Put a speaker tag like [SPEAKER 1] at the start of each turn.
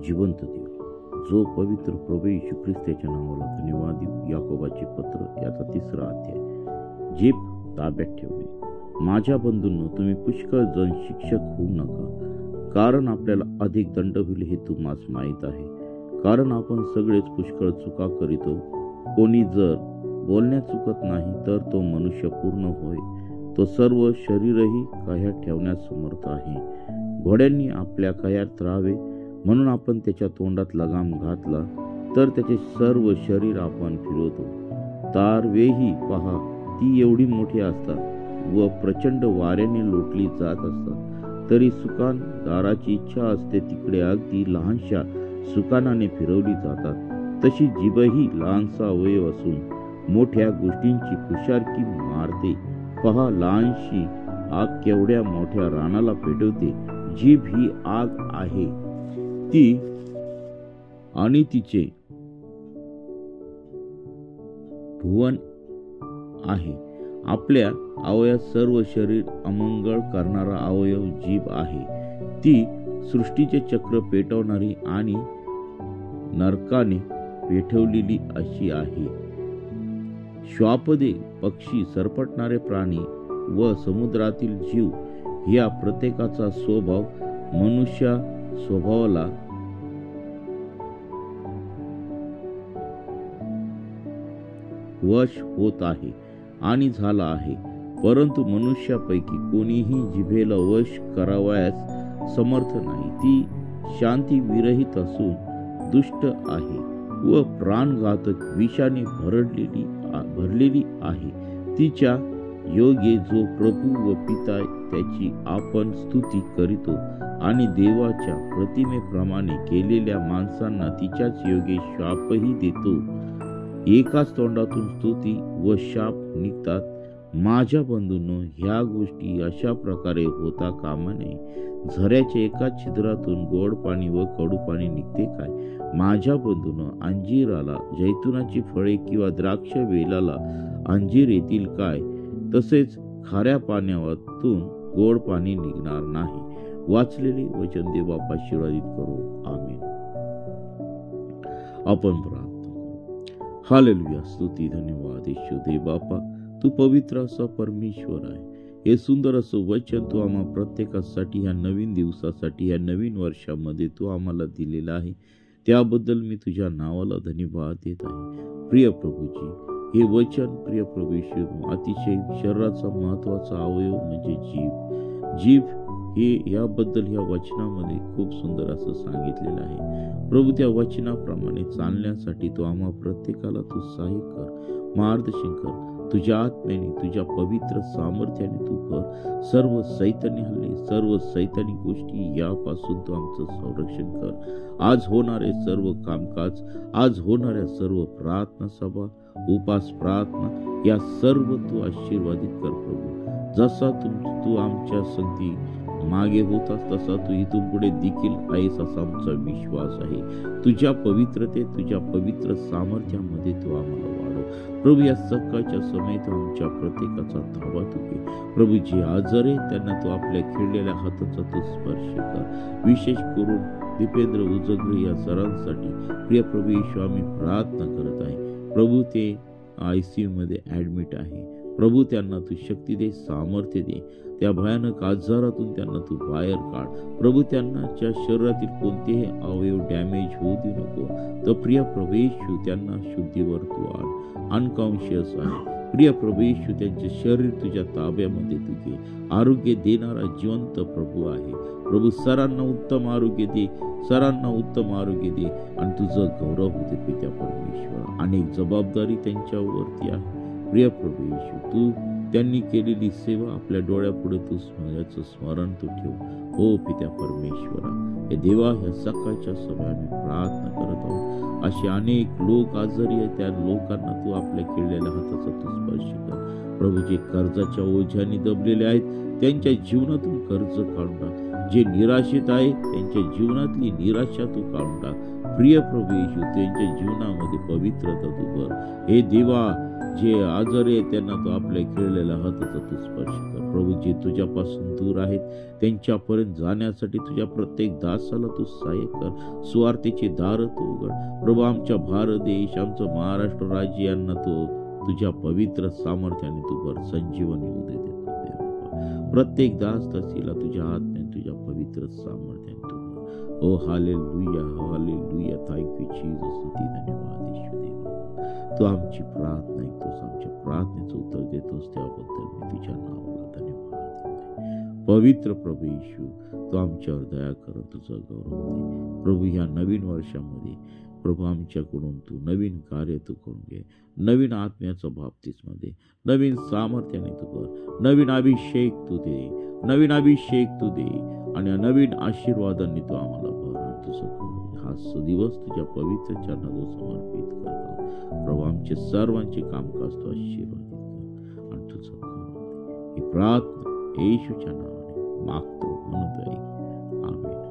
[SPEAKER 1] जिवंत देव, जो पवित्र प्रभू येशू ख्रिस्ताच्या नावाला धन्यवाद देऊ. याकोबाचे पत्र याचा 3रा अध्याय. जीभ ताब्यात ठेवणे. माझ्या बंधूंनो, तुम्ही पुष्कळ जण शिक्षक होऊ नका, कारण आपल्याला अधिक दंड होईल हे तुम्हास माहीत आहे. कारण आपण सगळेच पुष्कळ चुका करीतो. कोणी जर बोलण्यात चुकत नाही तर तो मनुष्य पूर्ण होय, तो सर्व शरीरही कह्यात ठेवण्यास समर्थ आहे. घोड्यांनी आपल्या कह्यात राहावे म्हणून आपण त्याच्या तोंडात लगाम घातला तर त्याचे सर्व शरीर आपण फिरवतो. तारवेही पहा, ती एवढी मोठी असतात व प्रचंड वाऱ्याने लोटली जात असतात, तरी सुकानदाराची इच्छा असते तिकडे अगदी लहानशा सुकानाने फिरवली जातात. तशी जीभही लहानसा अवयव असून मोठ्या गोष्टींची पुषारकी मारते. पहा, लहानशी आग केवढ्या मोठ्या रानाला पेटवते. जीभ ही आग आहे ती आणि तिचे भुवन आहे. आपल्या अवयवात सर्व शरीर अमंगळ करणारा अवयव जीभ आहे. ती सृष्टीचे चक्र पेटवणारी आणि नरकाने पेटवलेली अशी आहे. श्वापदे, पक्षी, सरपटणारे प्राणी व समुद्रातील जीव या प्रत्येकाचा स्वभाव मनुष्य स्वभावाला वश होत आहे आणि झाला आहे. परंतु मनुष्यापैकी कोणीही जिभेला वश करावयास समर्थ नाही. ती शांती विरहित असून दुष्ट आहे व प्राणघातक विषाने भरलेली आहे. तिच्या योगे जो प्रभू व पिता त्याची आपण स्तुती करीतो आणि देवाच्या प्रतिमेप्रमाणे केलेल्या माणसांना तिच्याच योगे शापही देतो. एकाच तोंडातून स्तुती व शाप निघतात. माझ्या बंधूंनो, ह्या गोष्टी अशा प्रकारे होता कामा नये. झऱ्याच्या एका छिद्रातून गोड पाणी व कडू पाणी निघते काय? माझ्या बंधूंनो, अंजीराला जैतुनाची फळे किंवा द्राक्ष वेलाला अंजीर येतील काय? तसेच खाऱ्या पाण्यातून गोड पाणी निघणार नाही. वाचलेले वचन देव बापा आशीर्वादित करो. आमेन. आपण प्रार्थना करू. हालेलुया. स्तुती, धन्यवाद येशू देव बापा, तू पवित्र असा परमेश्वर आहे. हे सुंदर असं वचन तू आम्हा प्रत्येकासाठी, ह्या नवीन दिवसासाठी, ह्या नवीन वर्षामध्ये तू आम्हाला दिलेलं आहे. त्याबद्दल मी तुझ्या नावाला धन्यवाद देत आहे. प्रिय प्रभूजी, हे वचन प्रिय प्रभू येशू, अतिशय शरीराचा महत्वाचा अवयव म्हणजे जीभ हे याबद्दल ह्या वचनामध्ये खूप सुंदर असं सांगितलेलं आहे. प्रभू, त्या वचनाप्रमाणे चालण्यासाठी तू आम्हा प्रत्येकाला तू सहाय्य कर, मार्गदर्शन कर. तुझ्या आत्म्याने, तुझ्या पवित्र सामर्थ्याने तू कर. सर्व सैतानी हल्ले, सर्व सैतानी गोष्टी यापासून तू आमचं संरक्षण कर. आज होणारे सर्व कामकाज, आज होणाऱ्या सर्व प्रार्थना सभा, उपास, प्रार्थना या सर्व तू आशीर्वादित कर प्रभू. जसा तू आमच्या संगती मागे होतास तसा तू इथून पुढे देखील आहेस असा आमचा विश्वास आहे. तुझ्या पवित्रतेत, तुझ्या पवित्र सामर्थ्यामध्ये तू आम्हाला वाढव प्रभू. या सकाळच्या समय तू आमच्या प्रत्येकाचा धावा तू घे प्रभू. जे आजार आहे त्यांना तू आपल्या खिळलेल्या हाताचा तू स्पर्श कर. विशेष करून दीपेंद्र उजगरे या सरांसाठी प्रिय प्रभू येशू आम्ही प्रार्थना करत आहे प्रभू. ते ICU मध्ये ऍडमिट आहे प्रभू. त्यांना तू शक्ती दे, सामर्थ्य दे. त्या भयानक आजारातून त्यांना तू बाहेर काढ प्रभू. त्यांच्या शरीरातील कोणतेही अवयव डॅमेज होऊ देऊ नको. तर प्रिय प्रभू येशू त्यांना शुद्धीवर तू आण. अनकॉन्शियस आहे प्रिय प्रभू येशू, त्यांचे शरीर तुझ्या ताब्यामध्ये तू घे. आरोग्य देणारा जिवंत प्रभू आहे प्रभू. सरांना उत्तम आरोग्य दे, सरांना उत्तम आरोग्य दे आणि तुझं गौरव होते पित्या परमेश्वर. अनेक जबाबदारी त्यांच्यावरती आहे प्रिय प्रभू येशू. तू त्यांनी केलेली सेवा आपल्या डोळ्यापुढे तू याचं स्मरण तू ठेव. हो पित्या परमेश्वरा, हे देवा, ह्या सकाळच्या सभा आम्ही प्रार्थना करत आहोत. असे अनेक लोक आजारी आहेत, त्या लोकांना तू आपल्या खेळलेल्या हाताचा तू स्पर्श कर प्रभू. जे कर्जाच्या ओझ्याने दबलेले आहेत त्यांच्या जीवनातून कर्ज काढून टाक. जे निराशेत आहेत त्यांच्या जीवनातली निराशा तू काढून टाक प्रिय प्रभू येशू. त्यांच्या जीवनामध्ये पवित्रता तू भर. हे देवा, जे आजारी आहेत त्यांना तू आपल्या खेळलेल्या हाताचा तू स्पर्श कर. प्रभू जे तुझ्यापासून दूर आहेत त्यांच्यापर्यंत जाण्यासाठी तुझ्या प्रत्येक दासाला तू सहाय्य कर. सुवार्तेचे दार तू उघड प्रभू. आमच्या भारत देश, आमचं महाराष्ट्र राज्य यांना तू तुझ्या पवित्र सामर्थ्याने तू वर संजीवनी होऊ दे. प्रत्येक दास दासीला तुझ्या आत्म्याने तुझ्या पवित्र सामर्थ्याने तू वर. O hallelujah, hallelujah. Thank you Jesus. स्तुती धन्यवाद येशू देवा. तू आमची प्रार्थना ऐकतोस, आमच्या प्रार्थनेचं उत्तर देतोस, त्याबद्दल मी तुझ्या नावाला धन्यवाद देते. पवित्र प्रभू येशू, तू आमच्यावर दया कर, तुझा गौरव दे प्रभू. ह्या नवीन वर्षामध्ये प्रभू आमच्याकडून तू नवीन कार्य तू करून घे. नवीन आत्म्याचं बाप्तिस्मा, नवीन सामर्थ्याने तू कर, नवीन अभिषेक तू दे, नवीन अभिषेक तू दे आणि नवीन आशीर्वादांनी तू आम्हाला भर. तुझं हा दिवस तुझ्या पवित्र चरणात समर्पित करतो प्रभू. आमचे सर्वांचे कामकाज तू आशीर्वादित कर आणि तुझं ही प्रार्थना येशूच्या नावाने मागतो म्हणून. आमेन.